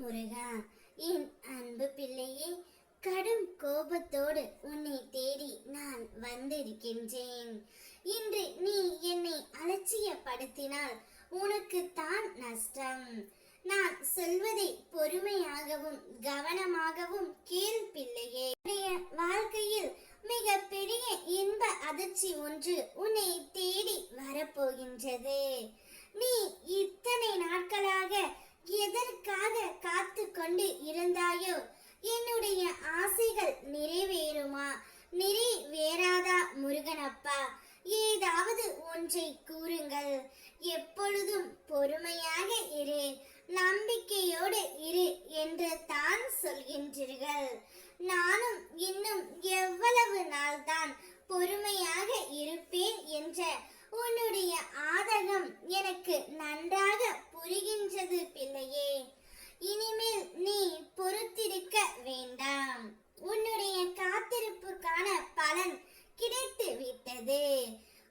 முருகா, என் அன்பு பிள்ளையே, கடும் கோபத்தோடு உன்னை தேடி நான் வந்திருக்கின்றேன். இன்று நீ என்னை அலட்சியப்படுத்தினால் உனக்கு தான் நஷ்டம். நான் சொல்வதை பொறுமையாகவும் கவனமாகவும் கேள் பிள்ளையே. வாழ்க்கையில் மிக பெரிய இன்ப அதிர்ச்சி ஒன்று உன்னை தேடி வரப்போகின்றது. நீ இத்தனை நாட்களாக எதற்காக காத்து கொண்டு இருந்தாயோ? என்னுடைய ஆசைகள் நிறைவேறுமா, நிறைவேறாதா முருகனப்பா? ஏதாவது ஒன்றை கூறுங்கள். எப்பொழுதும் பொறுமையாக இரு, நம்பிக்கையோடு இரு என்று தான் சொல்கின்றீர்கள். நானும் இன்னும் எவ்வளவு நாள்தான் பொறுமையாக இருப்பேன் என்ற உன்னுடைய ஆதகம் எனக்கு நன்றாக புரிகின்றது பிள்ளையே. இனிமேல் நீ பொறுத்திருக்க வேண்டாம். உன்னுடைய காத்திருப்புக்கான பலன் கிடைத்து விட்டது.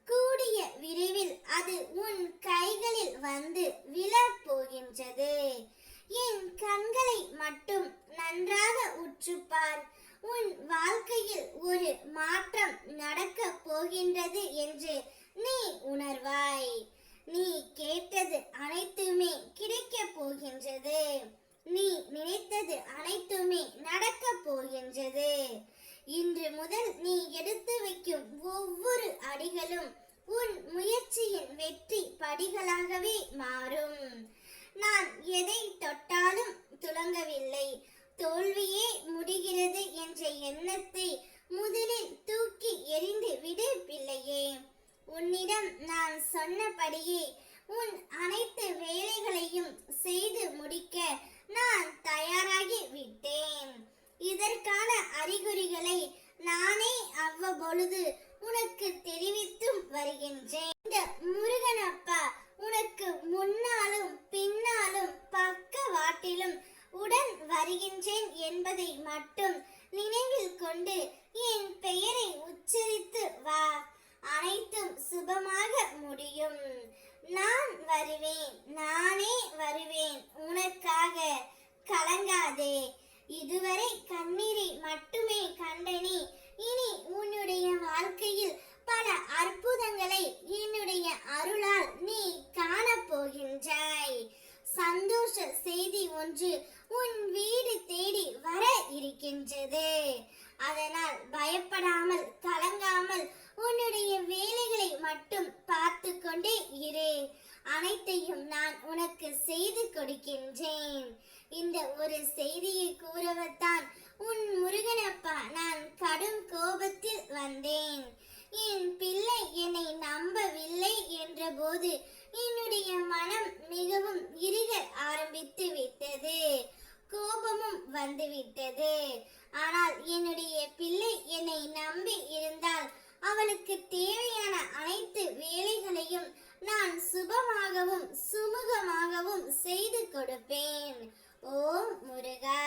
கூடிய விரைவில் அது உன் கைகளில் வந்து விழப்போகின்றது. என் கண்களை மட்டும் நன்றாக உற்றுப்பார். உன் வாழ்க்கையில் ஒரு மாற்றம் நடக்க போகின்றது என்று நீ உணர்வாய். நீ கேட்டது அனைத்துமே கிடைக்க போகின்றது. நீ நினைத்தது அனைத்துமே நடக்க போகின்றது. இன்று முதல் நீ எடுத்து வைக்கும் ஒவ்வொரு அடிகளும் உன் முயற்சியின் வெற்றி படிகளாகவே மாறும். நான் எதை தொட்டாலும் துலங்கவில்லை, தோல்வியே முடிகிறது என்ற எண்ணத்தை முதலில் தூக்கி எறிந்து விடு பிள்ளையே. உன்னிடம் நான் சொன்னபடியே உன் அனைத்து வேலைகளையும் செய்து முடிக்க நான் தயாராகி விட்டேன். இதற்கான அறிகுறிகளை நானே அவ்வப்பொழுது உனக்கு தெரிவித்தும் வருகின்றேன். இந்த முருகனப்பா உனக்கு முன்னாலும் பின்னாலும் பக்கவாட்டிலும் உடன் வருகின்றேன் என்பதை மட்டும் நினைவில் கொண்டு என் பெயரை உச்சரித்து வா. அனைத்தும் சுபமாக முடியும். நான் வருவேன், நானே வருவேன் உனக்காக. கலங்காதே. இதுவரை கண்ணீரை மட்டுமே கண்ட நீ இனி உன்னுடைய வாழ்க்கையில் பல அற்புதங்களை என்னுடைய அருளால் நீ காணப்போகின்றாய். சந்தோஷ செய்தி ஒன்று உன் வீடு தேடி வர இருக்கின்றது. அதனால் பயப்படாமல் கலங்காமல் உன்னுடைய வேலைகளை மட்டும் பார்த்து கொண்டே இரு. அனைத்தையும் நான் உனக்கு செய்து கொடுக்கின்றேன். இந்த ஒரு செய்தியை கூறவத்தான் உன் முருகனப்பா நான் கடும் கோபத்தில் வந்தேன். என் பிள்ளை என்னை நம்பவில்லை என்ற போது என்னுடைய மனம் மிகவும் இறுக ஆரம்பித்து விட்டது. கோபமும் வந்துவிட்டது. ஆனால் என்னுடைய பிள்ளை என்னை நம்பி இருந்தால் அவளுக்கு தேவையான அனைத்து வேலைகளையும் நான் சுபமாகவும் சுமூகமாகவும் செய்து கொடுப்பேன். ஓம் முருகா.